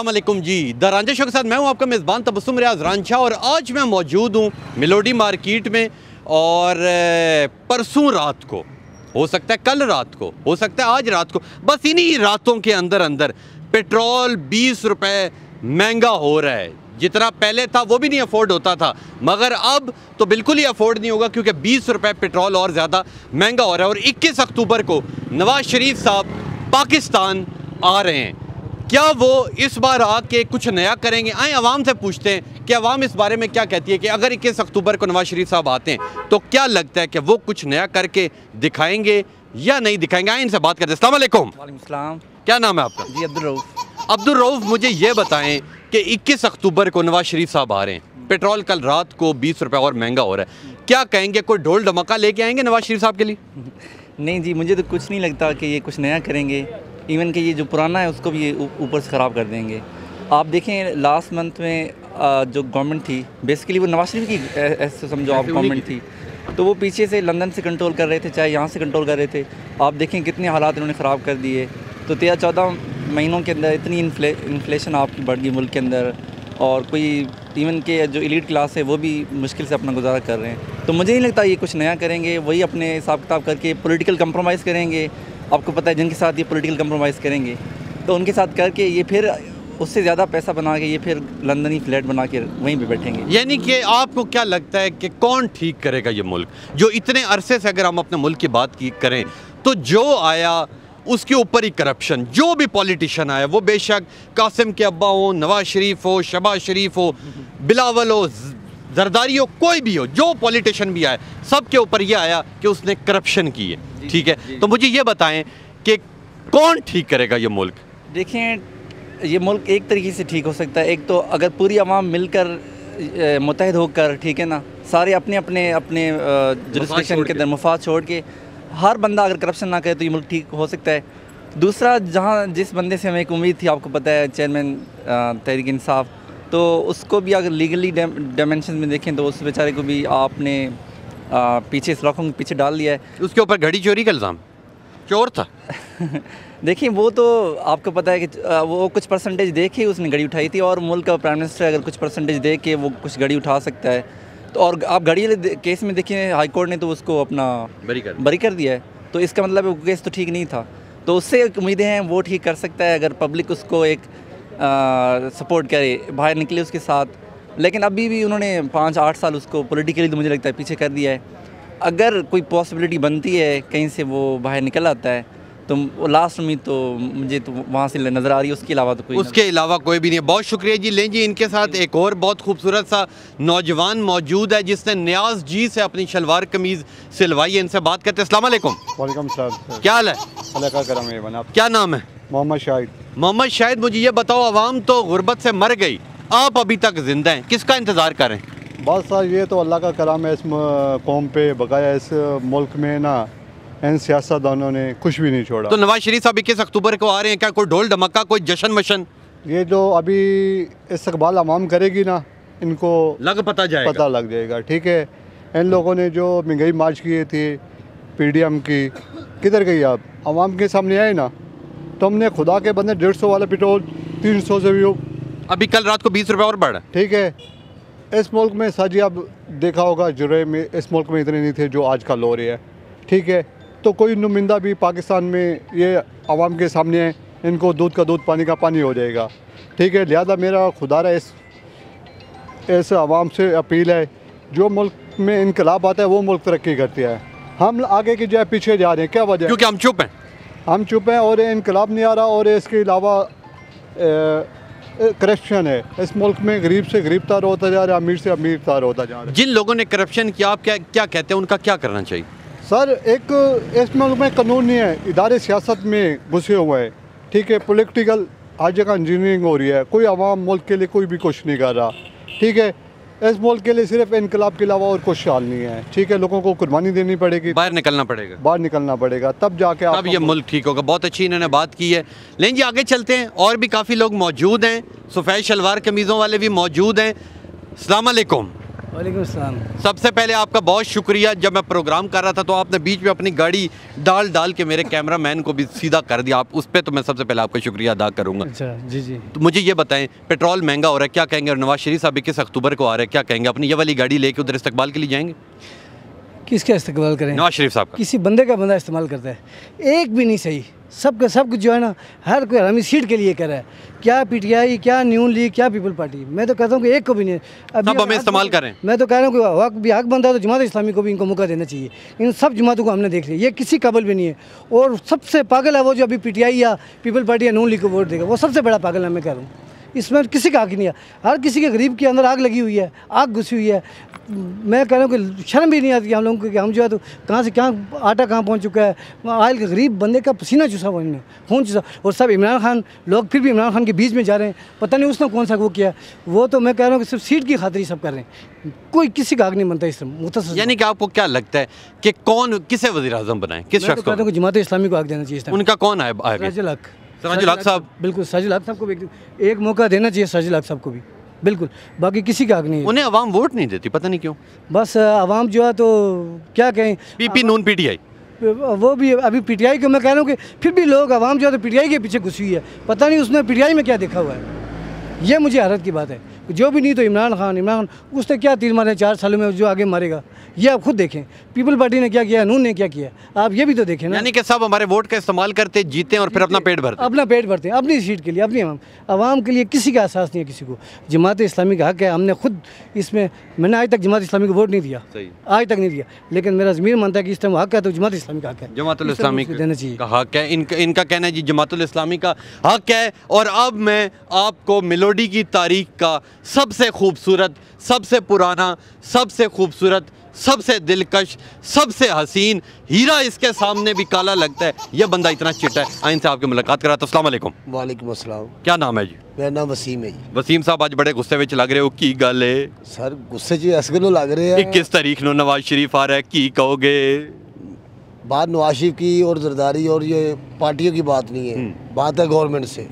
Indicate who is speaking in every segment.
Speaker 1: अस्सलाम वालेकुम जी। The Ranjha show के साथ मैं हूं आपका मेज़बान तबस्सुम रियाज रांझा और आज मैं मौजूद हूं मिलोडी मार्केट में। और परसों रात को, हो सकता है कल रात को, हो सकता है आज रात को, बस इन्हीं रातों के अंदर अंदर पेट्रोल 20 रुपये महंगा हो रहा है। जितना पहले था वो भी नहीं अफोर्ड होता था, मगर अब तो बिल्कुल ही अफोर्ड नहीं होगा क्योंकि 20 रुपये पेट्रोल और ज़्यादा महंगा हो रहा है। और 21 अक्टूबर को नवाज शरीफ साहब पाकिस्तान आ रहे हैं। क्या वो इस बार आके कुछ नया करेंगे? आए अवाम से पूछते हैं कि अवाम इस बारे में क्या कहती है कि अगर 21 अक्टूबर को नवाज शरीफ साहब आते हैं तो क्या लगता है कि वो कुछ नया करके दिखाएंगे या नहीं दिखाएंगे। आए इनसे बात करते हैं। अस्सलाम वालेकुम।
Speaker 2: वालेकुम सलाम।
Speaker 1: क्या नाम है आपका?
Speaker 2: जी अब्दुल रऊफ।
Speaker 1: अब्दुल रऊफ, मुझे ये बताएं कि 21 अक्टूबर को नवाज शरीफ साहब आ रहे हैं, पेट्रोल कल रात को 20 रुपये और महंगा हो रहा है, क्या कहेंगे? कोई ढोल धमाका लेके आएंगे नवाज शरीफ साहब के लिए?
Speaker 2: नहीं जी, मुझे तो कुछ नहीं लगता कि ये कुछ नया करेंगे। इवन कि ये जो पुराना है उसको भी ये ऊपर से ख़राब कर देंगे। आप देखें लास्ट मंथ में जो गवर्नमेंट थी, बेसिकली वो नवाज शरीफ की ऐसे समझो आप गवर्नमेंट थी, तो वो पीछे से लंदन से कंट्रोल कर रहे थे, चाहे यहाँ से कंट्रोल कर रहे थे। आप देखें कितने हालात इन्होंने ख़राब कर दिए। तो 13-14 महीनों के अंदर इतनी इन्फ्लेशन आपकी बढ़ गई मुल्क के अंदर, और कोई इवन के जो एलीट क्लास है वो भी मुश्किल से अपना गुजारा कर रहे हैं। तो मुझे नहीं लगता ये कुछ नया करेंगे। वही अपने हिसाब किताब करके पॉलिटिकल कंप्रोमाइज़ करेंगे। आपको पता है जिनके साथ ये पॉलिटिकल कंप्रोमाइज़ करेंगे तो उनके साथ करके ये फिर उससे ज़्यादा पैसा बना के ये फिर लंदनी फ्लैट बना के वहीं पे बैठेंगे।
Speaker 1: यानी कि आपको क्या लगता है कि कौन ठीक करेगा ये मुल्क? जो इतने अरसे से अगर हम अपने मुल्क की बात की करें तो जो आया उसके ऊपर ही करप्शन, जो भी पॉलिटिशियन आया, वो बेशक कासिम के अब्बा हो, नवाज शरीफ हो, शहबाज शरीफ हो, बिलावल हो, जरदारी हो, कोई भी हो, जो पॉलिटिशियन भी आया, सब के ऊपर ये आया कि उसने करप्शन की है। ठीक है, तो मुझे ये बताएं कि कौन ठीक करेगा ये मुल्क?
Speaker 2: देखें, ये मुल्क एक तरीके से ठीक हो सकता है। एक तो अगर पूरी आवाम मिलकर मुत्तहिद होकर, ठीक है ना, सारे अपने अपने अपने जुरिस्डिक्शन के अंदर मुफाद छोड़ के हर बंदा अगर करप्शन ना करे तो ये मुल्क ठीक हो सकता है। दूसरा, जहाँ जिस बंदे से हमें एक उम्मीद थी, आपको पता है, चेयरमैन तहरीक इंसाफ, तो उसको भी अगर लीगली डायमेंशन में देखें तो उस बेचारे को भी आपने पीछे सलाखों के पीछे डाल दिया है।
Speaker 1: उसके ऊपर घड़ी चोरी का इल्ज़ाम, चोर था।
Speaker 2: देखिए, वो तो आपको पता है कि वो कुछ परसेंटेज दे के उसने घड़ी उठाई थी, और मुल्क का प्राइम मिनिस्टर अगर कुछ परसेंटेज दे के वो कुछ घड़ी उठा सकता है तो। और आप घड़ी वाले केस में देखिए, हाई कोर्ट ने तो उसको अपना बरी कर दिया है। तो इसका मतलब है वो केस तो ठीक नहीं था। तो उससे एक उम्मीदें हैं वो ठीक कर सकता है अगर पब्लिक उसको एक सपोर्ट करे, बाहर निकले उसके साथ। लेकिन अभी भी उन्होंने 5-8 साल उसको पॉलिटिकली तो मुझे लगता है पीछे कर दिया है। अगर कोई पॉसिबिलिटी बनती है कहीं से वो बाहर निकल आता है तो वो लास्ट उम्मीद तो मुझे तो वहाँ से नज़र आ रही है। उसके अलावा तो
Speaker 1: कोई भी नहीं है। बहुत शुक्रिया जी। लें जी, इनके साथ एक और बहुत खूबसूरत सा नौजवान मौजूद है जिसने न्याज जी से अपनी शलवार कमीज़ सिलवाई है। इनसे बात करते हैं। अस्सलाम वालेकुम।
Speaker 3: वालेकुम सलाम।
Speaker 1: क्या हाल है?
Speaker 3: अल्लाह का करम है। बना
Speaker 1: क्या नाम है?
Speaker 3: मोहम्मद शाहिद।
Speaker 1: मोहम्मद शाहिद, मुझे ये बताओ, अवाम तो गुर्बत से मर गई, आप अभी तक जिंदा हैं, किसका इंतज़ार करें?
Speaker 3: बस सर, ये तो अल्लाह का करम है इस कौम पे, बकाया इस मुल्क में ना इन सियासतदानों ने कुछ भी नहीं छोड़ा।
Speaker 1: तो नवाज शरीफ साहब 21 अक्टूबर को आ रहे हैं, क्या कोई ढोल धमाका, कोई जश्न मशन?
Speaker 3: ये जो अभी इस्तकबाल अवाम करेगी ना, इनको
Speaker 1: पता
Speaker 3: लग जाएगा। ठीक है, इन लोगों ने जो महंगाई मार्च किए थे PDM की, किधर गई? आप अवाम के सामने आए ना, तो हमने खुदा के बंदे 150 वाला पेट्रोल 300 से भी
Speaker 1: अभी कल रात को 20 रुपये और बढ़ा।
Speaker 3: ठीक है, इस मुल्क में साजी आप देखा होगा, जुर्रे में इस मुल्क में इतने नहीं थे जो आज कल हो रहे हैं। ठीक है, तो कोई नुमाइंदा भी पाकिस्तान में ये आवाम के सामने है, इनको दूध का दूध पानी का पानी हो जाएगा। ठीक है, लिहाजा मेरा खुदारा इस आवाम से अपील है, जो मुल्क में इनकलाब आता है वो मुल्क तरक्की करती है। हम आगे की जाए पीछे जा रहे हैं, क्या वजह?
Speaker 1: क्योंकि हम चुप हैं
Speaker 3: और इनकलाब नहीं आ रहा, और इसके अलावा करप्शन है इस मुल्क में। गरीब से गरीब तार होता जा रहा है, अमीर से अमीर तार होता जा रहा है।
Speaker 1: जिन लोगों ने करप्शन किया, आप क्या कहते हैं, उनका क्या करना चाहिए?
Speaker 3: सर, एक इस मुल्क में कानून नहीं है, इदारे सियासत में घुसे हुए हैं। ठीक है, पॉलिटिकल हर जगह इंजीनियरिंग हो रही है, कोई आवाम मुल्क के लिए कोई भी कुछ नहीं कर रहा। ठीक है, इस मुल्क के लिए सिर्फ इनकलाब के अलावा और कुछ हाल नहीं है। ठीक है, लोगों को कुर्बानी देनी पड़ेगी, बाहर निकलना पड़ेगा, तब जाके
Speaker 1: तब ये मुल्क ठीक होगा। बहुत अच्छी इन्होंने बात की है। लेकिन जी आगे चलते हैं, और भी काफ़ी लोग मौजूद हैं, सफ़ेद शलवार कमीज़ों वाले भी मौजूद हैं। अस्सलाम वालेकुम।
Speaker 4: वालेकुम अस्सलाम।
Speaker 1: सबसे पहले आपका बहुत शुक्रिया, जब मैं प्रोग्राम कर रहा था तो आपने बीच में अपनी गाड़ी डाल के मेरे कैमरामैन को भी सीधा कर दिया, आप उस पर तो मैं सबसे पहले आपका शुक्रिया अदा करूंगा।
Speaker 4: अच्छा जी जी।
Speaker 1: तो मुझे ये बताएं, पेट्रोल महंगा हो रहा है, क्या कहेंगे? और नवाज शरीफ साहब 21 अक्टूबर को आ रहे हैं, क्या कहेंगे? अपनी ये वाली गाड़ी लेके उधर इस्तकबाल के लिए जाएंगे?
Speaker 4: किसका इस्तेमाल करें?
Speaker 1: नवाज शरीफ साहब का।
Speaker 4: किसी बंदे का बंदा इस्तेमाल करता है, एक भी नहीं सही। सब कुछ जो है ना, हर कोई हरामी सीट के लिए कर रहा है। क्या पीटीआई, क्या न्यू लीग, क्या पीपल पार्टी, मैं तो कहता हूँ कि एक को भी नहीं।
Speaker 1: सब हमें इस्तेमाल करें।
Speaker 4: मैं तो कह रहा हूँ कि हक भी हक बनता है तो जमात इस्लामी को भी इनको मौका देना चाहिए। इन सब जमातों को हमने देख लिया, ये किसी काबिल भी नहीं है। और सबसे पागल है वो जो अभी पीटीआई या पीपल पार्टी या न्यू लीग को वोट देगा, वो सबसे बड़ा पागल है। मैं कह रहा हूँ इसमें किसी का हक नहीं है। हर किसी के गरीब के अंदर आग लगी हुई है, आग घुसी हुई है। मैं कह रहा हूँ कि शर्म भी नहीं आती हम लोगों को कि हम जो है तो कहाँ से कहाँ आटा कहाँ पहुँच चुका है। आयल के गरीब बंदे का पसीना चूसा हुआ इन्होंने, खून चूसा। और सब इमरान खान लोग फिर भी इमरान खान के बीच में जा रहे हैं, पता नहीं उसने कौन सा वो किया। वो तो मैं कह रहा हूँ कि सिर्फ सीट की खातिर ही सब कर रहे हैं, कोई किसी का हक नहीं बनता इस मुतसर।
Speaker 1: यानी कि आपको क्या लगता है कि कौन किसे वज़ीर-ए-आज़म बनाए, किस शख्स को?
Speaker 4: जमात इस्लामी को हक देना चाहिए।
Speaker 1: उनका कौन है आगे? सराजुल हक साहब।
Speaker 4: बिल्कुल, सराजुल हक साहब को भी एक मौका देना चाहिए, सराजुल हक साहब को भी बिल्कुल। बाकी किसी का हक नहीं है।
Speaker 1: उन्हें आवाम वोट नहीं देती, पता नहीं क्यों।
Speaker 4: बस आवाम जो है तो क्या कहें,
Speaker 1: पीपी नून पीटीआई,
Speaker 4: वो भी अभी पीटीआई को मैं कह रहा हूँ कि फिर भी लोग आवाम जो है तो पीटीआई के पीछे घुसी हुई है। पता नहीं उसने पीटीआई में क्या देखा हुआ है। ये मुझे हैरत की बात है। जो भी नहीं तो इमरान खान उसने क्या तीर मारे 4 सालों में, जो आगे मारेगा ये आप खुद देखें। पीपल पार्टी ने क्या किया, नून ने क्या किया, आप ये भी तो देखें ना।
Speaker 1: यानी कि सब हमारे वोट का इस्तेमाल करते, जीते और फिर अपना पेट भरते।
Speaker 4: अपना पेट भरते हैं अपनी सीट के लिए, अपनी आवाम के लिए। किसी का एहसास नहीं है किसी को। जमात इस्लामी का हक है, हमने खुद इसमें, मैंने आज तक जमात इस्लामी को वोट नहीं दिया, आज तक नहीं दिया, लेकिन मेरा ज़मीर मानता है कि इस टाइम हक है तो जमात इस्लामी का हक है,
Speaker 1: जमातुल इस्लामी
Speaker 4: देना चाहिए
Speaker 1: का हक है। इनका कहना है जी जमातुल इस्लामी का हक है। और अब मैं आपको मेलोडी की तारीख का सबसे खूबसूरत, सबसे पुराना, सबसे खूबसूरत, सबसे दिलकश, सबसे हसीन हीरा, इसके सामने भी काला लगता है, यह बंदा इतना चिट्टा है। आइन से आपकी मुलाकात करा तो। अस्सलाम वालेकुम।
Speaker 5: वालेकुम अस्सलाम।
Speaker 1: क्या नाम है जी?
Speaker 5: मेरा नाम वसीम है जी।
Speaker 1: वसीम साहब, आज बड़े गुस्से में लग रहे हो, की गल है?
Speaker 5: सर गुस्से जी इस गलों लग रहे हैं,
Speaker 1: 21 तारीख नो नवाज शरीफ आ रहा है, की कहोगे?
Speaker 5: बात नवाज शरीफ की और जरदारी और ये पार्टियों की बात नहीं है, बात है गवर्नमेंट से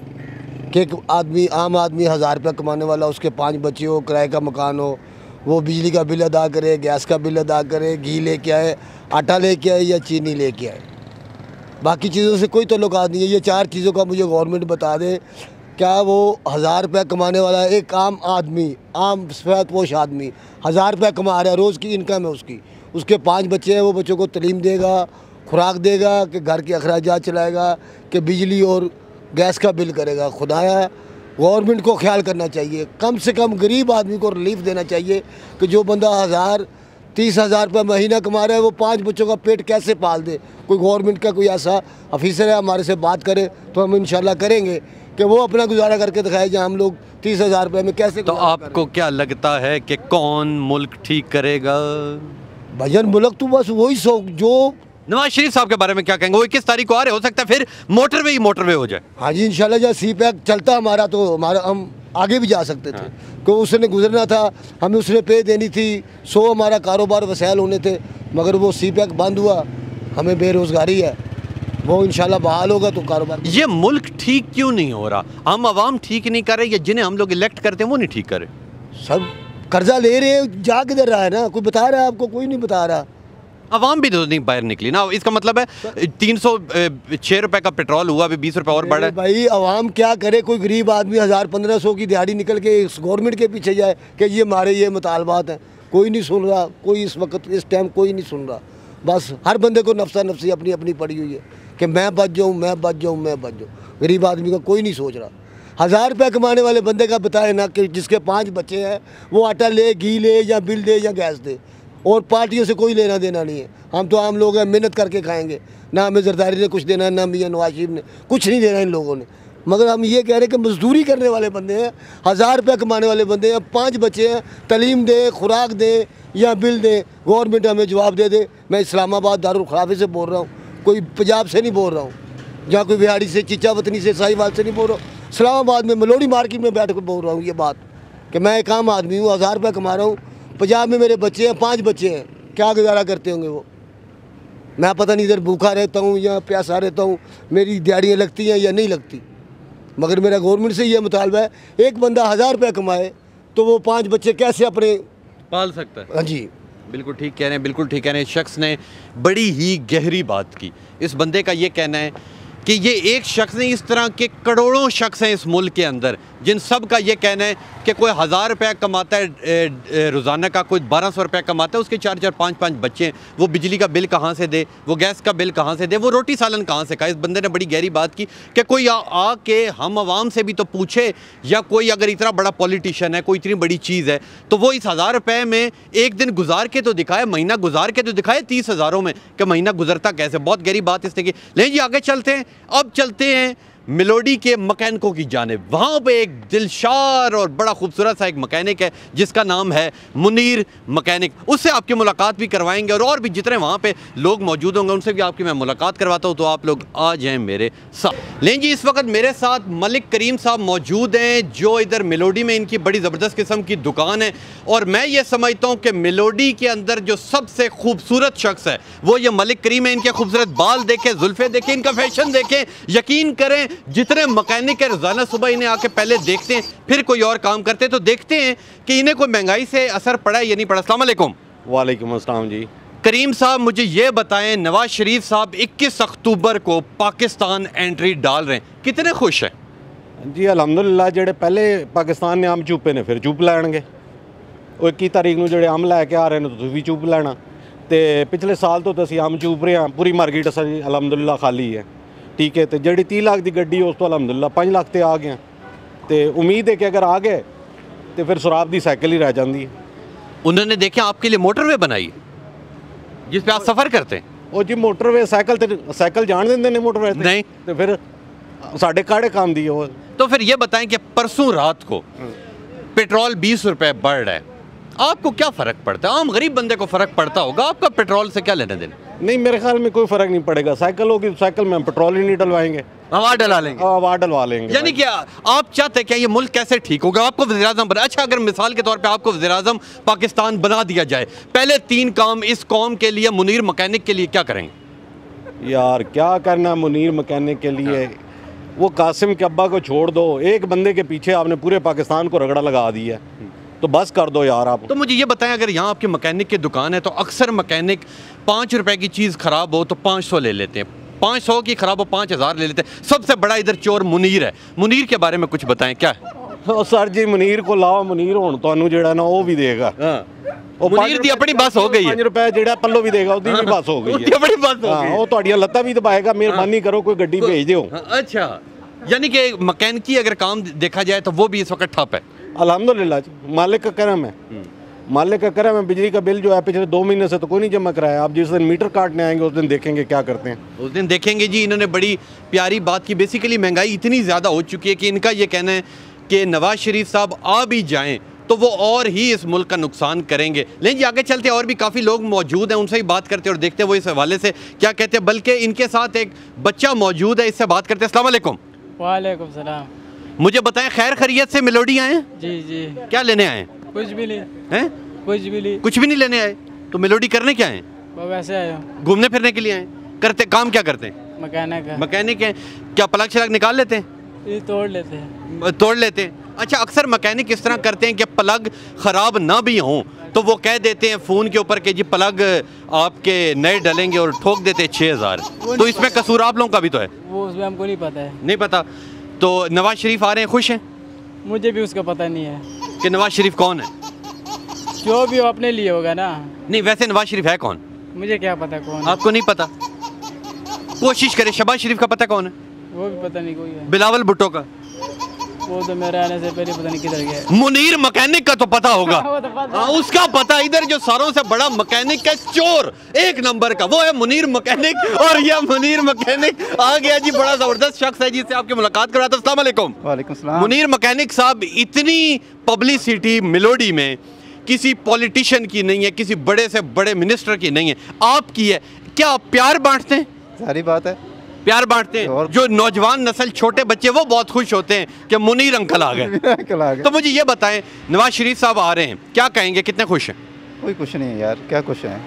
Speaker 5: कि एक आदमी, आम आदमी 1000 रुपया कमाने वाला, उसके 5 बच्चे हो, किराए का मकान हो, वो बिजली का बिल अदा करे, गैस का बिल अदा करे, घी लेके आए, आटा लेके आए या चीनी लेके आए, बाकी चीज़ों से कोई ताल्लुकात नहीं है। ये 4 चीज़ों का मुझे गवर्नमेंट बता दे। क्या वो 1000 रुपया कमाने वाला एक आम आदमी, आम सफ़ेद पोश आदमी 1000 रुपया कमा रहा है, रोज़ की इनकम है उसकी, उसके 5 बच्चे हैं, वो बच्चों को तालीम देगा, खुराक देगा, कि घर के अखराजात चलाएगा, कि बिजली और गैस का बिल करेगा? खुदाया गवर्नमेंट को ख्याल करना चाहिए, कम से कम गरीब आदमी को रिलीफ देना चाहिए कि जो बंदा 30,000 रुपये महीना कमा रहा है वो 5 बच्चों का पेट कैसे पाल दे। कोई गवर्नमेंट का कोई ऐसा ऑफिसर है हमारे से बात करे तो हम इंशाल्लाह करेंगे कि वो अपना गुजारा करके दिखाए, जहाँ हम लोग 30,000 रुपये में कैसे।
Speaker 1: तो आपको क्या लगता है कि कौन मुल्क ठीक करेगा?
Speaker 5: भजन मुल्क तो बस वही जो
Speaker 1: नवाज शरीफ साहब के बारे में क्या कहेंगे? वो 21 तारीख को आ रहे, हो सकता है फिर मोटरवे हो जाए।
Speaker 5: हाँ जी इंशाल्लाह, जब CPAC चलता हमारा तो हम आगे भी जा सकते थे। क्योंकि उसने गुजरना था, हमें उसने पे देनी थी, 100 हमारा कारोबार वसैल होने थे, मगर वो CPAC बंद हुआ, हमें बेरोज़गारी है, वो इंशाल्लाह बहाल होगा तो कारोबार।
Speaker 1: ये मुल्क ठीक क्यों नहीं हो रहा? हम आवाम ठीक नहीं कर रहे, या जिन्हें हम लोग इलेक्ट करते हैं वो नहीं ठीक कर रहे?
Speaker 5: सब कर्जा ले रहे हैं, जा किधर रहा है ना, कोई बता रहा है आपको? कोई नहीं बता रहा।
Speaker 1: आवाम भी तो नहीं बाहर निकली ना। इसका मतलब है 306 रुपए का पेट्रोल हुआ, अभी 20 रुपए और बढ़ा है।
Speaker 5: भाई आवाम क्या करे? कोई गरीब आदमी 1000-1500 की दिहाड़ी निकल के इस गवर्नमेंट के पीछे जाए कि ये हमारे ये मुतालबात हैं, कोई नहीं सुन रहा। कोई इस वक्त इस टाइम कोई नहीं सुन रहा। बस हर बंदे को नफ्सा नफ्सी अपनी अपनी पड़ी हुई है कि मैं बच जाऊँ, मैं बच जाऊँ, मैं बच जाऊँ। गरीब आदमी का कोई नहीं सोच रहा। 1000 रुपये कमाने वाले बंदे का बताए ना कि जिसके 5 बच्चे हैं वो आटा ले, घी ले, या बिल दे या गैस दे, और पार्टियों से कोई लेना देना नहीं है। हम तो आम लोग हैं, मेहनत करके खाएंगे, ना हमें जरदारी ने कुछ देना है, ना मियां नवाज शरीफ ने कुछ नहीं देना इन लोगों ने। मगर हम ये कह रहे हैं कि मजदूरी करने वाले बंदे हैं, 1000 रुपये कमाने वाले बंदे हैं, 5 बच्चे हैं, तालीम दे, खुराक दे या बिल दे, गवर्नमेंट हमें जवाब दे दे। मैं इस्लामाबाद दारुल खिलाफे से बोल रहा हूँ, कोई पंजाब से नहीं बोल रहा हूँ, जहाँ कोई बिहाड़ी से, चिचा वतनी से, साहिवाल से नहीं बोल रहा हूँ। इस्लामाबाद में मेलोडी मार्केट में बैठ कर बोल रहा हूँ ये बात कि मैं एक आम आदमी हूँ, 1000 रुपये कमा रहा हूँ। पंजाब में मेरे बच्चे हैं, 5 बच्चे हैं, क्या गुजारा करते होंगे वो? मैं पता नहीं इधर भूखा रहता हूँ या प्यासा रहता हूँ, मेरी दिहाड़ियाँ लगती हैं या नहीं लगती। मगर मेरा गवर्नमेंट से ये मुतालबा है, एक बंदा 1000 रुपये कमाए तो वो 5 बच्चे कैसे अपने
Speaker 1: पाल सकता है।
Speaker 5: हाँ जी,
Speaker 1: बिल्कुल ठीक कह रहे हैं, बिल्कुल ठीक कह रहे हैं। शख्स ने बड़ी ही गहरी बात की। इस बंदे का ये कहना है कि ये एक शख्स नहीं, इस तरह के करोड़ों शख्स हैं इस मुल्क के अंदर जिन सब का ये कहना है कि कोई 1000 रुपया कमाता है रोज़ाना का, कोई 1200 रुपया कमाता है, उसके 4-4 5-5 बच्चे हैं, वो बिजली का बिल कहाँ से दे, वो गैस का बिल कहाँ से दे, वो रोटी सालन कहाँ से खाए। इस बंदे ने बड़ी गहरी बात की कि कोई आके हम आवाम से भी तो पूछे, या कोई अगर इतना बड़ा पॉलिटिशियन है, कोई इतनी बड़ी चीज़ है, तो वो इस 1000 रुपये में एक दिन गुजार के तो दिखाए, महीना गुजार के तो दिखाए 30 हज़ारों में, कि महीना गुजरता कैसे। बहुत गहरी बात इसने की। लेकिन जी आगे चलते हैं, अब चलते हैं मिलोडी के मकैनिकों की जानिब। वहाँ पे एक दिलशार और बड़ा खूबसूरत सा एक मकैनिक है जिसका नाम है मुनीर मकैनिक। उससे आपकी मुलाकात भी करवाएंगे और भी जितने वहाँ पे लोग मौजूद होंगे उनसे भी आपकी मैं मुलाकात करवाता हूँ, तो आप लोग आ जाएं मेरे साथ। लेकिन जी इस वक्त मेरे साथ मलिक करीम साहब मौजूद हैं जो इधर मिलोडी में इनकी बड़ी ज़बरदस्त किस्म की दुकान है, और मैं ये समझता हूँ कि मिलोडी के अंदर जो सबसे खूबसूरत शख्स है वो ये मलिक करीम है। इनके खूबसूरत बाल देखें, जुल्फ़े देखें, इनका फैशन देखें, यकीन करें जितने मकैनिक है रोज़ाना सुबह इन्हें आके पहले देखते हैं, फिर कोई और काम करते हैं, तो देखते हैं कि इन्हें कोई महंगाई से असर पड़ा है या नहीं पड़ा। अस्सलाम वालेकुम।
Speaker 6: वालेकुम अस्सलाम जी।
Speaker 1: करीम साहब मुझे ये बताएं, नवाज शरीफ साहब 21 अक्टूबर को पाकिस्तान एंट्री डाल रहे हैं, कितने खुश हैं?
Speaker 6: जी अल्हम्दुलिल्लाह। जेडे पहले पाकिस्तान ने आम चूपे ने फिर चूप लैणगे। 21 तारीख ਨੂੰ ਜਿਹੜੇ ਆਮ ਲੈ ਕੇ ਆ ਰਹੇ ਨੇ ਤੁਸੀਂ ਵੀ ਚੂਪ ਲੈਣਾ, ਤੇ ਪਿਛਲੇ ਸਾਲ ਤੋਂ ਤਾਂ ਅਸੀਂ ਆਮ ਚੂਪ ਰਹੇ ਹਾਂ। ਪੂਰੀ ਮਾਰਕੀਟ ਅਸਾਂ ਅਲਹਮਦੁਲਿल्लाह ਖਾਲੀ ਹੈ, ठीक है। तो ਜਿਹੜੀ 30 लाख की गड्डी उस तो अलहमदुल्ला 5 लाख ते आ गया, तो उम्मीद है कि अगर आ गए तो फिर सुराब की साइकिल ही रह जाती है।
Speaker 1: उन्होंने देखे आपके लिए मोटरवे बनाई जिस पे आप सफ़र करते हैं।
Speaker 6: वो जी मोटरवे साइकिल जान देंगे ने मोटरवे
Speaker 1: नहीं,
Speaker 6: तो फिर साढ़े काड़े काम दी वो।
Speaker 1: तो फिर ये बताएं कि परसों रात को पेट्रोल 20 रुपये बढ़ रहा है, आपको क्या फ़र्क पड़ता है? आम गरीब बंदे को फ़र्क पड़ता होगा, आपका पेट्रोल से क्या लेने देना?
Speaker 6: नहीं, मेरे ख्याल में कोई फ़र्क नहीं पड़ेगा। साइकिल होगी, साइकिल में हम पेट्रोल ही नहीं डलवाएंगे,
Speaker 1: हवा डला लेंगे।
Speaker 6: हवा डलवा लेंगे।
Speaker 1: यानी कि आप चाहते हैं क्या ये मुल्क कैसे ठीक होगा? आपको वज़ीर-ए-आज़म बना, अच्छा अगर मिसाल के तौर पे आपको वज़ीर-ए-आज़म पाकिस्तान बना दिया जाए, पहले 3 काम इस कौम के लिए, मुनीर मकैनिक के लिए क्या करेंगे?
Speaker 6: यार क्या करना मुनीर मकैनिक के लिए? वो कासिम के अब्बा को छोड़ दो, एक बंदे के पीछे आपने पूरे पाकिस्तान को रगड़ा लगा दिया, तो बस कर दो यार आप।
Speaker 1: तो मुझे ये बताएं, अगर यहाँ आपकी मकैनिक की दुकान है तो अक्सर मकैनिक 5 रुपए की चीज़ ख़राब हो तो 500 ले लेते हैं, 500 की ख़राब हो 5000 ले लेते हैं। सबसे बड़ा इधर चोर मुनीर है, मुनीर के बारे में कुछ बताएं क्या है?
Speaker 6: सर जी मुनीर को लाओ, मुनीर हुण तुहानू जेड़ा ना वो भी देगा।
Speaker 1: मुनीर दी अपनी बस हो गई है,
Speaker 6: 5 रुपए जेड़ा पल्लो भी देगा उसकी भी बस हो गई है,
Speaker 1: अपनी बस हो गई।
Speaker 6: वो तुहाडियां लत्तां भी दबाएगा, मेहरबानी करो कोई गड्डी भेज दियो।
Speaker 1: अच्छा, यानी कि मकैनिकी अगर काम देखा जाए तो वो भी इस वक्त ठप है।
Speaker 6: अल्हम्दुलिल्लाह मालिक का करम है, मालिक का करम है। बिजली का बिल जो है पिछले 2 महीने से तो कोई नहीं जमा कराया। आप जिस दिन मीटर काटने आएंगे उस दिन देखेंगे क्या करते हैं,
Speaker 1: उस दिन देखेंगे जी। इन्होंने बड़ी प्यारी बात की। बेसिकली महंगाई इतनी ज़्यादा हो चुकी है कि इनका ये कहना है कि नवाज शरीफ साहब आ भी जाएं तो वो और ही इस मुल्क का नुकसान करेंगे। लेकिन जी आगे चलते और भी काफ़ी लोग मौजूद हैं, उनसे ही बात करते और देखते हैं वो इस हवाले से क्या कहते हैं। बल्कि इनके साथ एक बच्चा मौजूद है, इससे बात करते हैं। अस्सलाम वालेकुम।
Speaker 7: वालेकुम सलाम।
Speaker 1: मुझे बताएं, खैर खैरियत से मिलोडी आए हैं?
Speaker 7: जी जी।
Speaker 1: क्या लेने आए?
Speaker 7: कुछ भी नहीं
Speaker 1: हैं?
Speaker 7: कुछ भी नहीं।
Speaker 1: कुछ भी नहीं लेने आए तो मिलोडी करने क्या आए?
Speaker 7: वो वैसे आए हो,
Speaker 1: घूमने फिरने के लिए आए? करते काम क्या करते हैं?
Speaker 7: मकैनिक है।
Speaker 1: मैकेनिक हैं। क्या प्लग शलग निकाल लेते हैं?
Speaker 7: ये तोड़ लेते हैं।
Speaker 1: तोड़ लेते हैं। अच्छा, अक्सर मैकेनिक इस तरह करते हैं कि प्लग ख़राब ना भी हों तो वो कह देते हैं फ़ोन के ऊपर कि जी प्लग आपके नए डलेंगे और ठोक देते हैं 6000। तो इसमें कसूर आप लोगों का भी तो है?
Speaker 7: वो उसमें हमको नहीं पता है।
Speaker 1: नहीं पता। तो नवाज शरीफ आ रहे हैं, खुश हैं?
Speaker 7: मुझे भी उसका पता नहीं है
Speaker 1: कि नवाज शरीफ कौन है।
Speaker 7: जो भी वो अपने लिए होगा ना।
Speaker 1: नहीं, वैसे नवाज शरीफ है कौन?
Speaker 7: मुझे क्या पता कौन।
Speaker 1: आपको नहीं पता? कोशिश करें। शहबाज शरीफ का पता कौन है?
Speaker 7: वो भी पता नहीं कोई है।
Speaker 1: बिलावल भुट्टो का?
Speaker 7: वो तो मेरे आने से पहले पता नहीं किधर गया।
Speaker 1: मुनीर मकैनिक का तो पता होगा।
Speaker 7: वो तो पता।
Speaker 1: हाँ, उसका पता। इधर जो सारों से बड़ा मकैनिक है, चोर एक नंबर का, वो है मुनीर मकैनिक। और यह मुनीर मकैनिक आ गया जी, बड़ा जबरदस्त शख्स है जिससे आपकी मुलाकात कराता हूं। अस्सलाम वालेकुम।
Speaker 2: वालेकुम सलाम।
Speaker 1: मुनीर मकैनिक साहब, इतनी पब्लिसिटी मिलोडी में किसी पॉलिटिशियन की नहीं है, किसी बड़े से बड़े मिनिस्टर की नहीं है, आपकी है। क्या आप प्यार बांटते हैं?
Speaker 2: सारी बात है,
Speaker 1: प्यार बांटते हैं। जो नौजवान नस्ल, छोटे बच्चे, वो बहुत खुश होते हैं कि मुनीर अंकल आ गए। तो मुझे ये बताएं, नवाज शरीफ साहब आ रहे हैं, क्या कहेंगे, कितने खुश हैं?
Speaker 2: कोई कुछ नहीं है यार, क्या कुछ है,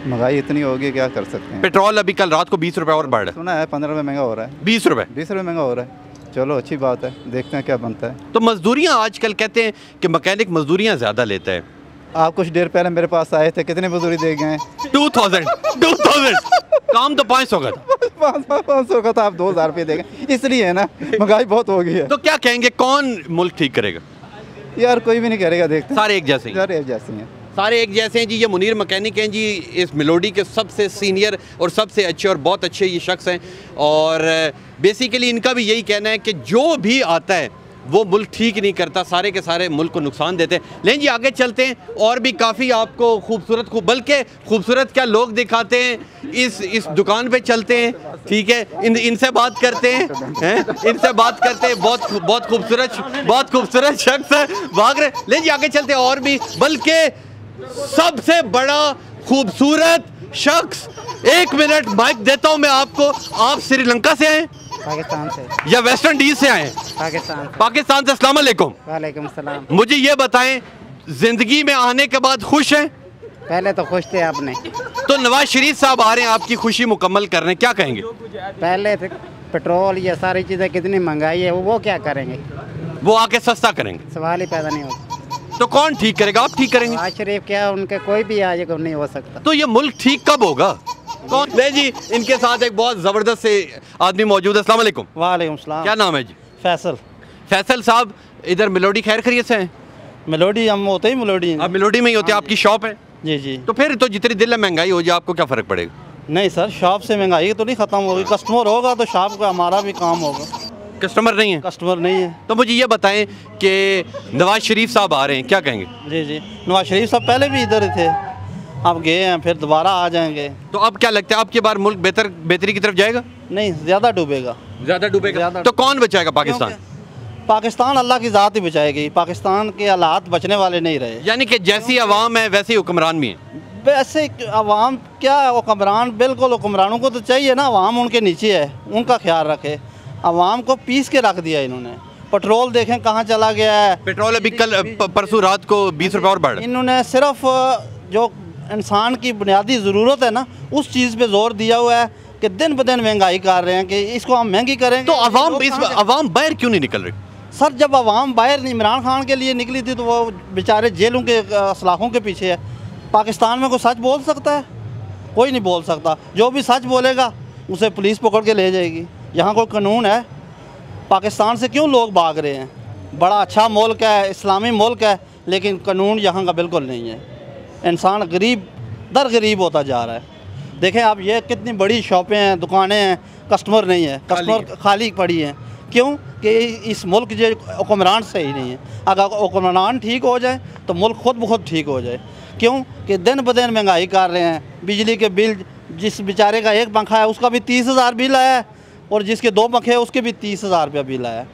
Speaker 2: महंगाई इतनी होगी, क्या कर सकते हैं।
Speaker 1: पेट्रोल अभी कल रात को 20 रुपये और बढ़ रहा है।
Speaker 2: सुना है 15 रुपये महंगा हो रहा है।
Speaker 1: 20 रुपये?
Speaker 2: 20 रुपये महंगा हो रहा है। चलो अच्छी बात है, देखते हैं क्या बनता है।
Speaker 1: तो मजदूरियाँ आजकल कहते हैं कि मकैनिक मजदूरियाँ ज़्यादा लेता है,
Speaker 8: आप कुछ देर पहले मेरे पास आए थे, कितने मजदूरी दे गए?
Speaker 1: 2000 काम तो 500 का था।
Speaker 8: 500 का था, आप 2000 रुपये देंगे, इसलिए है ना, महंगाई बहुत हो गई है।
Speaker 1: तो क्या कहेंगे, कौन मुल्क ठीक करेगा?
Speaker 8: यार कोई भी नहीं करेगा, देखते हैं।
Speaker 1: सारे एक जैसे ही,
Speaker 8: सारे एक जैसे हैं,
Speaker 1: सारे एक जैसे हैं जी। ये मुनीर मैकेनिक हैं जी, इस मेलोडी के सबसे सीनियर और सबसे अच्छे और बहुत अच्छे ये शख्स हैं। और बेसिकली इनका भी यही कहना है कि जो भी आता है वो मुल्क ठीक नहीं करता, सारे के सारे मुल्क को नुकसान देते हैं। लेकिन जी आगे चलते हैं, और भी काफ़ी आपको खूबसूरत बल्कि खूबसूरत क्या लोग दिखाते हैं। इस दुकान पे चलते हैं, ठीक है, इनसे बात करते हैं, इनसे बात करते हैं। बहुत खूबसूरत शख्स है, भाग रहे। लेकिन जी आगे चलते हैं, और भी बल्कि सबसे बड़ा खूबसूरत शख्स, 1 मिनट माइक देता हूं मैं आपको। आप श्रीलंका से आए?
Speaker 9: पाकिस्तान से।
Speaker 1: या वेस्ट इंडीज से आए? पाकिस्तान से। अस्सलाम वालेकुम।
Speaker 9: वालेकुम सलाम।
Speaker 1: मुझे ये बताएं, जिंदगी में आने के बाद खुश हैं?
Speaker 9: पहले तो खुश थे आपने।
Speaker 1: तो नवाज शरीफ साहब आ रहे हैं आपकी खुशी मुकम्मल करने, क्या कहेंगे?
Speaker 9: पहले थे पेट्रोल, ये सारी चीज़ें कितनी महंगाई है, वो क्या करेंगे?
Speaker 1: वो आके सस्ता करेंगे,
Speaker 9: सवाल ही पैदा नहीं होता।
Speaker 1: तो कौन ठीक करेगा? आप ठीक करेंगे?
Speaker 9: नवाज शरीफ क्या, उनके कोई भी आज नहीं हो सकता।
Speaker 1: तो ये मुल्क ठीक कब होगा? कौन? ले जी, इनके साथ एक बहुत ज़बरदस्त से आदमी मौजूद है। अस्सलाम वालेकुम।
Speaker 2: वालेकुम सलाम।
Speaker 1: क्या नाम है जी?
Speaker 2: फैसल।
Speaker 1: फैसल साहब, इधर मेलोडी खैर खैरियत से हैं?
Speaker 2: मेलोडी हम होते ही मेलोडी हैं।
Speaker 1: आप मेलोडी में ही होते हैं, आपकी शॉप है?
Speaker 2: जी जी।
Speaker 1: तो फिर तो जितनी दिल में महंगाई हो जाए आपको क्या फ़र्क पड़ेगा?
Speaker 2: नहीं सर, शॉप से महंगाई तो नहीं ख़त्म होगी, कस्टमर होगा तो शॉप का हमारा भी काम होगा।
Speaker 1: कस्टमर नहीं है?
Speaker 2: कस्टमर नहीं है।
Speaker 1: तो मुझे ये बताएं कि नवाज शरीफ साहब आ रहे हैं, क्या कहेंगे?
Speaker 2: जी जी, नवाज शरीफ साहब पहले भी इधर थे, अब गए हैं, फिर दोबारा आ जाएंगे।
Speaker 1: तो अब क्या लगता है, अब की बार मुल्क बेहतरी की तरफ जाएगा?
Speaker 2: नहीं, ज़्यादा डूबेगा।
Speaker 1: ज़्यादा डूबेगा? तो कौन बचाएगा पाकिस्तान?
Speaker 2: पाकिस्तान अल्लाह की ज़ात ही बचाएगी, पाकिस्तान के हालात बचने वाले नहीं रहे।
Speaker 1: यानी कि जैसी अवाम है वैसे ही हुक्मरान भी हैं?
Speaker 2: वैसे अवाम क्या, हुक्मरान बिल्कुल, हुक्मरानों को तो चाहिए ना, अवाम उनके नीचे है, उनका ख्याल रखे। अवाम को पीस के रख दिया इन्होंने। पेट्रोल देखें कहाँ चला गया है।
Speaker 1: पेट्रोल अभी कल परसों रात को 20 रुपये और बढ़।
Speaker 2: इन्होंने सिर्फ जो इंसान की बुनियादी ज़रूरत है ना, उस चीज़ पे जोर दिया हुआ है कि दिन ब दिन महंगाई कर रहे हैं कि इसको हम महंगी करेंगे।
Speaker 1: तो अवाम बाहर क्यों नहीं निकल रही?
Speaker 2: सर, जब अवाम बाहर इमरान खान के लिए निकली थी तो वो बेचारे जेलों के सलाखों के पीछे है। पाकिस्तान में कोई सच बोल सकता है? कोई नहीं बोल सकता। जो भी सच बोलेगा उसे पुलिस पकड़ के ले जाएगी। यहाँ कोई कानून है? पाकिस्तान से क्यों लोग भाग रहे हैं? बड़ा अच्छा मुल्क है, इस्लामी मुल्क है, लेकिन कानून यहाँ का बिल्कुल नहीं है। इंसान गरीब दर गरीब होता जा रहा है। देखें आप, ये कितनी बड़ी शॉपें हैं, दुकानें हैं, कस्टमर नहीं है, कस्टमर खाली पड़ी हैं। क्यों? कि इस मुल्क जो हुक्मरान सही नहीं है। अगर हुक्मरान ठीक हो जाए तो मुल्क खुद ब खुद ठीक हो जाए। क्यों? कि दिन ब दिन महंगाई कर रहे हैं। बिजली के बिल, जिस बेचारे का एक पंखा है उसका भी 30,000 बिल आया है, और जिसके 2 पंखे हैं उसके भी 30,000 रुपया बिल आया है।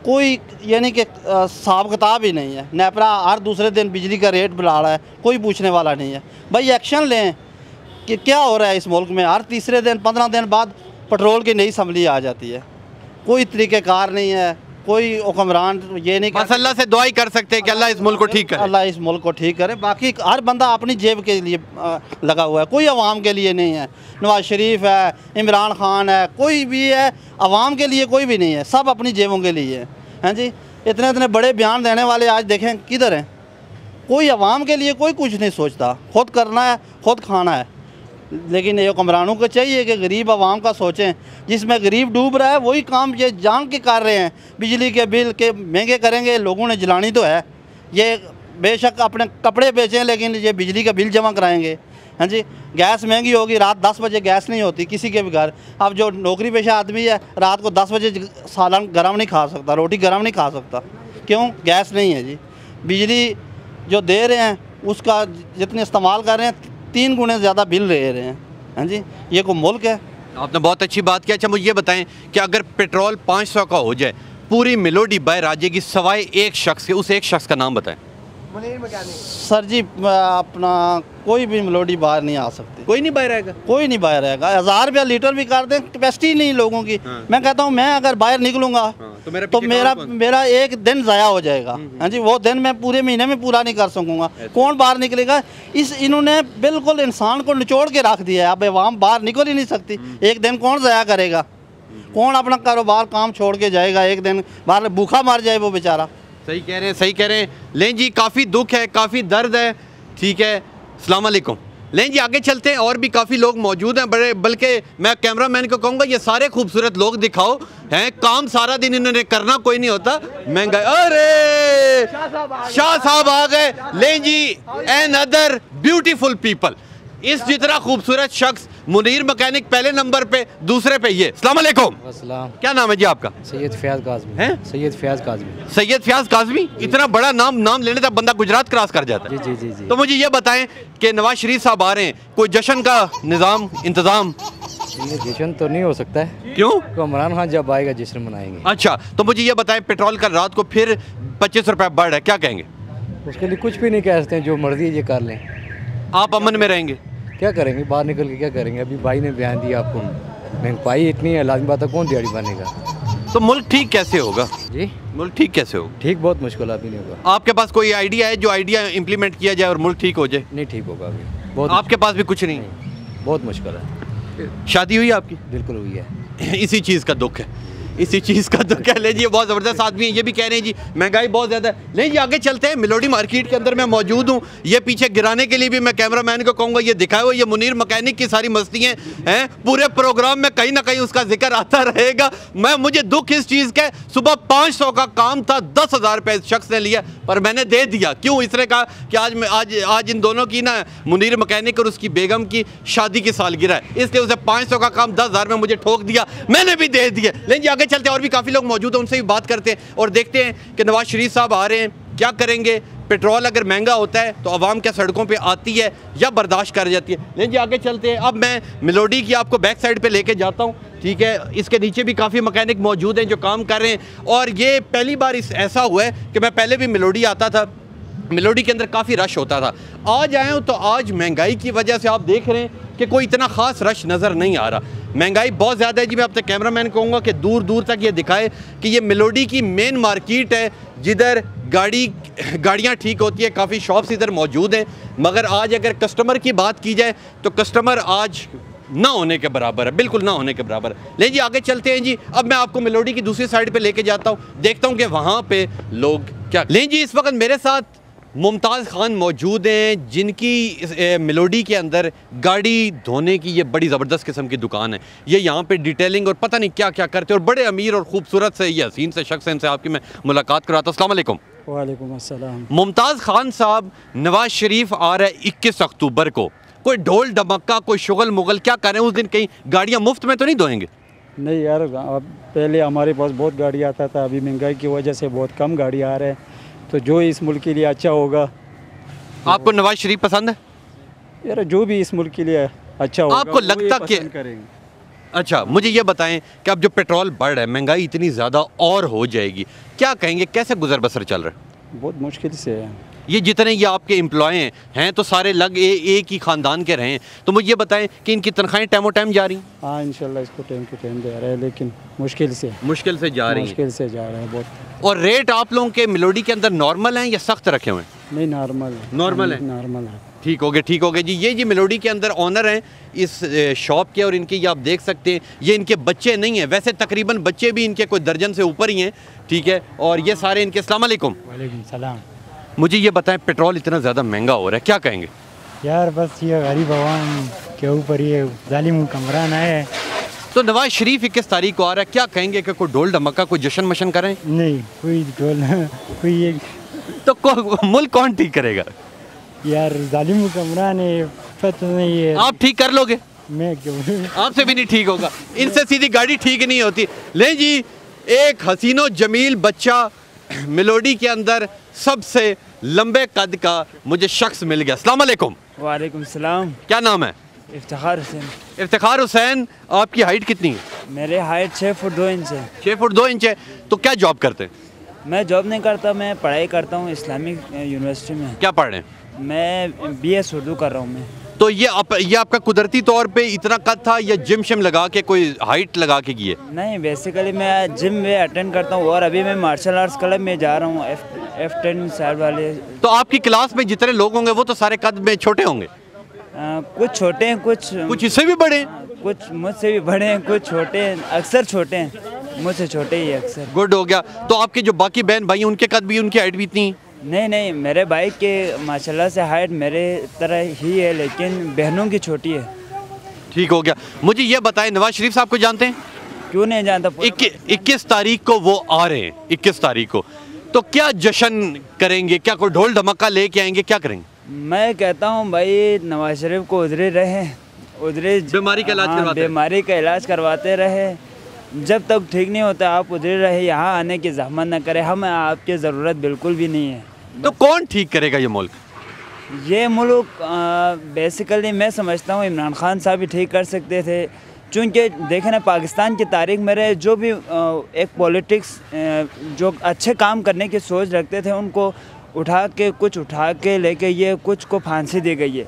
Speaker 2: कोई यानी कि हिसाब किताब ही नहीं है। नेपरा हर दूसरे दिन बिजली का रेट बढ़ा रहा है, कोई पूछने वाला नहीं है। भाई एक्शन लें कि क्या हो रहा है इस मुल्क में। हर तीसरे दिन 15 दिन बाद पेट्रोल की नई असम्बली आ जाती है। कोई तरीक़ेकार नहीं है, कोई हुक्मरान ये नहीं
Speaker 1: बस अल्लाह से दुआ ही कर सकते हैं कि अल्लाह इस मुल्क को ठीक करे।
Speaker 2: अल्लाह इस मुल्क को ठीक करे। बाकी हर बंदा अपनी जेब के लिए लगा हुआ है, कोई अवाम के लिए नहीं है। नवाज शरीफ है, इमरान खान है, कोई भी है, अवाम के लिए कोई भी नहीं है, सब अपनी जेबों के लिए है। हैं जी, इतने इतने बड़े बयान देने वाले आज देखें किधर हैं। कोई अवाम के लिए कोई कुछ नहीं सोचता। खुद करना है, खुद खाना है। लेकिन ये हुक्मरानों को चाहिए कि गरीब आवाम का सोचें। जिसमें गरीब डूब रहा है वही काम ये जान के कर रहे हैं। बिजली के बिल के महंगे करेंगे, लोगों ने जलानी तो है। ये बेशक अपने कपड़े बेचें लेकिन ये बिजली का बिल जमा कराएंगे। हाँ जी, गैस महंगी होगी, रात 10 बजे गैस नहीं होती किसी के भी घर। अब जो नौकरी पेशा आदमी है रात को 10 बजे सालन गर्म नहीं खा सकता, रोटी गर्म नहीं खा सकता। क्यों? गैस नहीं है जी। बिजली जो दे रहे हैं उसका जितने इस्तेमाल कर रहे हैं 3 गुने ज़्यादा बिल ले रहे हैं। हाँ जी, ये कोई मुल्क है?
Speaker 1: आपने बहुत अच्छी बात की। अच्छा मुझे ये बताएं कि अगर पेट्रोल 500 का हो जाए, पूरी मेलोडी बाहर आ जाएगी सिवाय एक शख्स के, उस एक शख्स का नाम बताएं।
Speaker 2: सर जी, अपना कोई भी मेलोडी बाहर नहीं आ सकती।
Speaker 1: कोई नहीं बाहर आएगा?
Speaker 2: कोई नहीं बाहर आएगा। 1000 रुपया लीटर भी कर दें, कैपेसिटी नहीं लोगों की।
Speaker 1: हाँ।
Speaker 2: मैं कहता हूँ मैं अगर बाहर निकलूँगा तो मेरा एक दिन ज़ाया हो जाएगा। हाँ जी, वो दिन मैं पूरे महीने में पूरा नहीं कर सकूँगा। कौन बाहर निकलेगा? इन्होंने बिल्कुल इंसान को निचोड़ के रख दिया है। अब आवाम बाहर निकल ही नहीं सकती। एक दिन कौन ज़ाया करेगा? कौन अपना कारोबार काम छोड़ के जाएगा? एक दिन बाहर भूखा मर जाए वो बेचारा।
Speaker 1: सही कह रहे हैं, सही कह रहे हैं। लें जी, काफ़ी दुख है, काफ़ी दर्द है, ठीक है। अस्सलाम वालेकुम। लें जी, आगे चलते हैं, और भी काफ़ी लोग मौजूद हैं बड़े, बल्कि मैं कैमरामैन को कहूँगा ये सारे खूबसूरत लोग दिखाओ हैं, काम सारा दिन इन्होंने करना कोई नहीं होता, महंगाई। अरे शाह साहब आ गए। लें जी, एन अदर ब्यूटीफुल पीपल, इस जितना खूबसूरत शख्स मुनीर मैकेनिक पहले नंबर पे, दूसरे पे ये। अस्सलाम वालेकुम। क्या नाम है जी आपका?
Speaker 10: सैयद फयाज काज़मी
Speaker 1: हैं?
Speaker 10: सैयद फयाज काज़मी।
Speaker 1: सैयद फयाज काज़मी, इतना बड़ा नाम लेने तक बंदा गुजरात क्रॉस कर जाता है।
Speaker 10: जी जी जी जी।
Speaker 1: तो मुझे ये बताएं कि नवाज शरीफ साहब आ रहे हैं, कोई जश्न का निज़ाम इंतज़ाम?
Speaker 10: ये जश्न तो नहीं हो सकता है।
Speaker 1: क्यों?
Speaker 10: तो इमरान खान जब आएगा जश्न मनाएंगे।
Speaker 1: अच्छा, तो मुझे ये बताएं, पेट्रोल का रात को फिर 25 रुपये बढ़ है, क्या कहेंगे?
Speaker 10: उसके लिए कुछ भी नहीं कह सकते हैं, जो मर्जी ये कर लें।
Speaker 1: आप अमन में रहेंगे?
Speaker 10: क्या करेंगे, बाहर निकल के क्या करेंगे? अभी भाई ने बयान दिया आपको, महंगाई इतनी है, लाजमी बात है, कौन दिहाड़ी बनेगा?
Speaker 1: तो मुल्क ठीक कैसे होगा
Speaker 10: जी?
Speaker 1: मुल्क ठीक कैसे होगा?
Speaker 10: ठीक बहुत मुश्किल अभी नहीं होगा।
Speaker 1: आपके पास कोई आइडिया है जो आइडिया इम्प्लीमेंट किया जाए और मुल्क ठीक हो जाए?
Speaker 10: नहीं ठीक होगा अभी, बहुत
Speaker 1: आपके पास भी कुछ नहीं?
Speaker 10: बहुत मुश्किल है।
Speaker 1: शादी हुई आपकी?
Speaker 10: बिल्कुल हुई है।
Speaker 1: इसी चीज़ का दुख है, इसी चीज़ का दुख है। ले जी, बहुत ज़बरदस्त आदमी है, ये भी कह रहे हैं जी महंगाई बहुत ज़्यादा है। ले जी, आगे चलते हैं। मिलोडी मार्केट के अंदर मैं मौजूद हूँ। ये पीछे गिराने के लिए भी मैं कैमरामैन को कहूँगा ये दिखाए हुआ, ये मुनीर मैकेनिक की सारी मस्तियाँ हैं। पूरे प्रोग्राम में कहीं ना कहीं उसका जिक्र आता रहेगा। मुझे दुख इस चीज़ का, सुबह 500 का काम था, 10,000 रुपये इस शख्स ने लिया, पर मैंने दे दिया। क्यों? इसने कहा कि आज इन दोनों की ना, मुनीर मैकेनिक और उसकी बेगम की शादी की सालगिरह है, इसलिए उसे 500 का काम 10,000 में मुझे ठोक दिया, मैंने भी दे दिया। लेकिन जी आगे चलते हैं, और भी काफ़ी लोग मौजूद हैं, उनसे भी बात करते हैं और देखते हैं कि नवाज शरीफ साहब आ रहे हैं, क्या करेंगे। पेट्रोल अगर महंगा होता है तो आवाम क्या सड़कों पे आती है या बर्दाश्त कर जाती है? लेकिन जी आगे चलते हैं। अब मैं मिलोडी की आपको बैक साइड पे लेके जाता हूँ, ठीक है। इसके नीचे भी काफ़ी मैकेनिक मौजूद हैं जो काम कर रहे हैं, और ये पहली बार ऐसा हुआ है कि मैं पहले भी मिलोडी आता था, मिलोडी के अंदर काफ़ी रश होता था। आज आए हूँ तो आज महंगाई की वजह से आप देख रहे हैं कि कोई इतना ख़ास रश नज़र नहीं आ रहा। महंगाई बहुत ज़्यादा है जी। मैं अपने कैमरामैन को कहूँगा कि दूर दूर तक ये दिखाए कि ये मिलोडी की मेन मार्केट है, जिधर गाड़ियाँ ठीक होती है, काफ़ी शॉप्स इधर मौजूद हैं। मगर आज अगर कस्टमर की बात की जाए तो कस्टमर आज ना होने के बराबर है, बिल्कुल ना होने के बराबर है। ले जी आगे चलते हैं जी। अब मैं आपको मिलोडी की दूसरी साइड पे लेके जाता हूँ, देखता हूँ कि वहाँ पे लोग क्या। ले जी, इस वक्त मेरे साथ मुमताज़ खान मौजूद हैं, जिनकी मिलोडी के अंदर गाड़ी धोने की ये बड़ी ज़बरदस्त किस्म की दुकान है। ये यहाँ पे डिटेलिंग और पता नहीं क्या क्या करते हैं, और बड़े अमीर और ख़ूबसूरत से, ये हसीन से शख्स हैं, इनसे आपकी मैं मुलाकात कराता हूँ। अस्सलाम वालेकुम।
Speaker 7: वालेकुम अस्सलाम।
Speaker 1: मुमताज़ खान साहब, नवाज शरीफ आ रहा है 21 अक्टूबर को, कोई ढोल ढमक्का, कोई शुगल मुगल क्या करें उस दिन? कहीं गाड़ियाँ मुफ्त में तो नहीं धोएंगे?
Speaker 7: नहीं यार, अब पहले हमारे पास बहुत गाड़ी आता था, अभी महंगाई की वजह से बहुत कम गाड़ी आ रहे हैं, तो जो इस मुल्क के लिए अच्छा होगा।
Speaker 1: आपको नवाज शरीफ पसंद है?
Speaker 7: यार जो भी इस मुल्क के लिए अच्छा होगा
Speaker 1: आपको लगता कि
Speaker 7: करेंगे।
Speaker 1: अच्छा, मुझे ये बताएं कि अब जो पेट्रोल बढ़ रहा है, महंगाई इतनी ज़्यादा और हो जाएगी, क्या कहेंगे, कैसे गुजर बसर चल रहा है?
Speaker 7: बहुत मुश्किल से है।
Speaker 1: ये जितने ये आपके एम्प्लॉय हैं तो सारे एक ही ख़ानदान के रहे हैं, तो मुझे ये बताएं कि इनकी तनख्वाहें टाइमो टाइम जा रही हैं?
Speaker 7: हाँ इंशाल्लाह इसको टाइम टू टाइम दे रहा है, लेकिन मुश्किल से
Speaker 1: जा रही है।
Speaker 7: मुश्किल से जा रहा है बहुत।
Speaker 1: और रेट आप लोगों के मिलोडी के अंदर नॉर्मल हैं या सख्त रखे हुए हैं?
Speaker 7: नहीं, नॉर्मल है।
Speaker 1: नॉर्मल है?
Speaker 7: नॉर्मल है।
Speaker 1: ठीक हो गए जी। ये जी मिलोडी के अंदर ऑनर हैं इस शॉप के, और इनके ये आप देख सकते हैं, ये इनके बच्चे नहीं हैं, वैसे तकरीबन बच्चे भी इनके कोई दर्जन से ऊपर ही हैं, ठीक है। और ये सारे इनके। अस्सलाम वालेकुम।
Speaker 11: वालेकुम सलाम।
Speaker 1: मुझे ये बताएं, पेट्रोल इतना ज़्यादा महंगा हो रहा है, क्या कहेंगे?
Speaker 11: यार बस ये गरीब आवाम के ऊपर ये जालिम हुक्मरान है।
Speaker 1: तो नवाज शरीफ 21 तारीख को आ रहा है, क्या कहेंगे कि कोई ढोल ढमक्का, कोई जश्न मशन करें?
Speaker 11: नहीं, कोई ढोल कोई ये
Speaker 1: तो मुल्क कौन ठीक करेगा?
Speaker 11: यार जालिम हुक्मरान है, पता नहीं है।
Speaker 1: आप ठीक कर लोगे?
Speaker 11: मैं क्यों?
Speaker 1: आपसे भी नहीं ठीक होगा, इनसे सीधी गाड़ी ठीक नहीं होती। ले जी, एक हसीनो जमील बच्चा मिलोडी के अंदर सबसे लंबे कद का मुझे शख्स मिल गया। अस्सलाम वालेकुम।
Speaker 7: वालेकुम सलाम।
Speaker 1: क्या नाम है?
Speaker 7: इफ्तिखार हुसैन।
Speaker 1: इफ्तिखार हुसैन, आपकी हाइट कितनी है?
Speaker 7: मेरे हाइट 6 फुट 2 इंच है।
Speaker 1: 6 फुट 2 इंच है। तो क्या जॉब करते हैं?
Speaker 7: मैं जॉब नहीं करता, मैं पढ़ाई करता हूँ इस्लामिक यूनिवर्सिटी में।
Speaker 1: क्या पढ़ रहे हैं?
Speaker 7: मैं BS उर्दू कर रहा हूँ मैं।
Speaker 1: तो ये आपका कुदरती तौर पे इतना कद था या जिम शिम लगा के कोई हाइट लगा के किए?
Speaker 7: नहीं, बेसिकली मैं जिम में अटेंड करता हूँ, और अभी मैं मार्शल आर्ट्स क्लब में जा रहा हूँ, F10 साल वाले।
Speaker 1: तो आपकी क्लास में जितने लोग होंगे वो तो सारे कद में छोटे होंगे?
Speaker 7: कुछ छोटे हैं, कुछ
Speaker 1: इससे भी बड़े हैं,
Speaker 7: कुछ मुझसे भी बड़े हैं, कुछ छोटे हैं, अक्सर छोटे हैं।
Speaker 12: मुझसे छोटे ही है अक्सर।
Speaker 1: गुड हो गया। तो आपके जो बाकी बहन भाई हैं उनके कद भी, उनकी हाइट भी इतनी है?
Speaker 12: नहीं, मेरे भाई के माशाल्लाह से हाइट मेरे तरह ही है, लेकिन बहनों की छोटी है।
Speaker 1: ठीक हो गया। मुझे ये बताएं, नवाज शरीफ साहब को जानते हैं?
Speaker 12: क्यों नहीं जानता।
Speaker 1: 21 तारीख को वो आ रहे हैं, 21 तारीख को, तो क्या जश्न करेंगे? क्या कोई ढोल धमाका लेके आएंगे? क्या करेंगे?
Speaker 12: मैं कहता हूँ भाई नवाज शरीफ को उधरे रहे, उधरे
Speaker 1: बीमारी का
Speaker 12: इलाज करवाते रहे। जब तक ठीक नहीं होता आप उधरे रहे, यहाँ आने की जहमत न करें। हमें आपकी ज़रूरत बिल्कुल भी नहीं है।
Speaker 1: तो कौन ठीक करेगा ये मुल्क?
Speaker 12: ये मुल्क बेसिकली मैं समझता हूँ इमरान खान साहब भी ठीक कर सकते थे, चूँकि देखें ना पाकिस्तान की तारीख में रहे जो भी एक पॉलिटिक्स जो अच्छे काम करने की सोच रखते थे उनको उठा के लेके ये कुछ को फांसी दी गई है।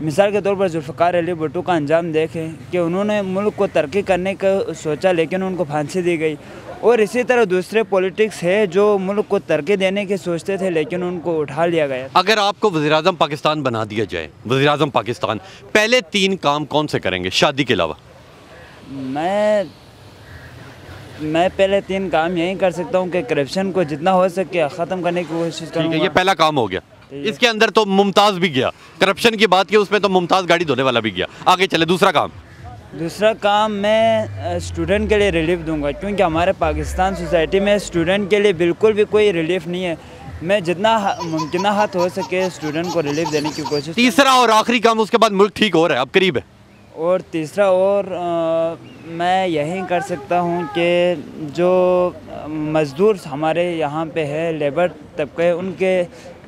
Speaker 12: मिसाल के तौर पर जुल्फ़िकार अली भुट्टो का अंजाम देखें कि उन्होंने मुल्क को तरक्की करने का सोचा लेकिन उनको फांसी दी गई। और इसी तरह दूसरे पॉलिटिक्स है जो मुल्क को तरक्की देने की सोचते थे लेकिन उनको उठा लिया गया।
Speaker 1: अगर आपको वज़ीर-ए-आज़म पाकिस्तान बना दिया जाए, वज़ीर-ए-आज़म पाकिस्तान, पहले 3 काम कौन से करेंगे शादी के अलावा?
Speaker 12: मैं पहले 3 काम यही कर सकता हूँ कि करप्शन को जितना हो सके ख़त्म करने की कोशिश करूँगा।
Speaker 1: ये पहला काम हो गया। इसके अंदर तो मुमताज़ भी गया, करप्शन की बात की उसमें तो मुमताज़ गाड़ी धोने वाला भी गया। आगे चले, दूसरा काम
Speaker 12: मैं स्टूडेंट के लिए रिलीफ दूंगा, क्योंकि हमारे पाकिस्तान सोसाइटी में स्टूडेंट के लिए बिल्कुल भी कोई रिलीफ नहीं है। मैं जितना मुमकिन हाथ हो सके स्टूडेंट को रिलीफ देने की कोशिश।
Speaker 1: तीसरा और आखिरी काम, उसके बाद मुल्क ठीक हो रहा है, अब करीब है।
Speaker 12: और तीसरा मैं यही कर सकता हूँ कि जो मज़दूर हमारे यहाँ पे है, लेबर तबके, उनके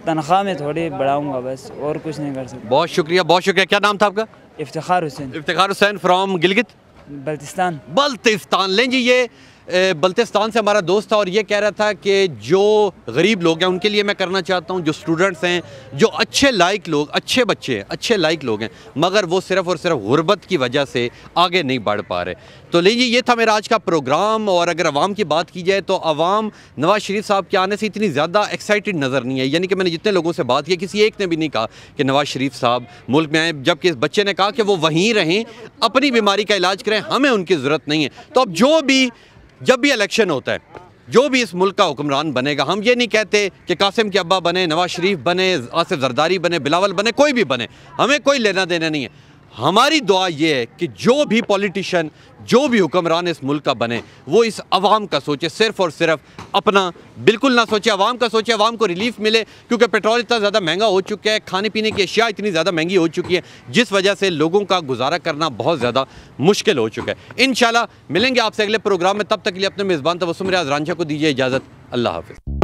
Speaker 12: तनख्वाह में थोड़ी बढ़ाऊँगा, बस और कुछ नहीं कर सकता।
Speaker 1: बहुत शुक्रिया, बहुत शुक्रिया। क्या नाम था आपका?
Speaker 12: इफ्तिखार हुसैन।
Speaker 1: इफ्तिखार हुसैन फ्रॉम गिलगित बल्तिस्तान। लें जी, ये बल्तिस्तान से हमारा दोस्त था और ये कह रहा था कि जो गरीब लोग हैं उनके लिए मैं करना चाहता हूँ, जो स्टूडेंट्स हैं, जो अच्छे लायक लोग, अच्छे बच्चे हैं, अच्छे लायक लोग हैं, मगर वो सिर्फ़ और सिर्फ गुर्बत की वजह से आगे नहीं बढ़ पा रहे। तो लीजिए, ये था मेरा आज का प्रोग्राम। और अगर अवाम की बात की जाए तो अवाम नवाज़ शरीफ साहब के आने से इतनी ज़्यादा एक्साइटेड नज़र नहीं है। यानी कि मैंने जितने लोगों से बात की, किसी एक ने भी नहीं कहा कि नवाज़ शरीफ साहब मुल्क में आए, जबकि इस बच्चे ने कहा कि वो वहीं रहें, अपनी बीमारी का इलाज करें, हमें उनकी ज़रूरत नहीं है। तो अब जब भी इलेक्शन होता है, जो भी इस मुल्क का हुक्मरान बनेगा, हम ये नहीं कहते कि कासिम के अब्बा बने, नवाज शरीफ बने, आसिफ जरदारी बने, बिलावल बने, कोई भी बने, हमें कोई लेना देना नहीं है। हमारी दुआ ये है कि जो भी पॉलिटिशियन, जो भी हुक्मरान इस मुल्क का बने, वो इस अवाम का सोचे, सिर्फ़ और सिर्फ अपना बिल्कुल ना सोचे, अवाम का सोचे, अवाम को रिलीफ मिले। क्योंकि पेट्रोल इतना ज़्यादा महंगा हो चुका है, खाने पीने की अशिया इतनी ज़्यादा महंगी हो चुकी है, जिस वजह से लोगों का गुजारा करना बहुत ज़्यादा मुश्किल हो चुका है। इंशाल्लाह मिलेंगे आपसे अगले प्रोग्राम में, तब तक के लिए अपने मेज़बान तबस्सुम रियाज़ रांझा को दीजिए इजाज़त। अल्लाह हाफ़िज़।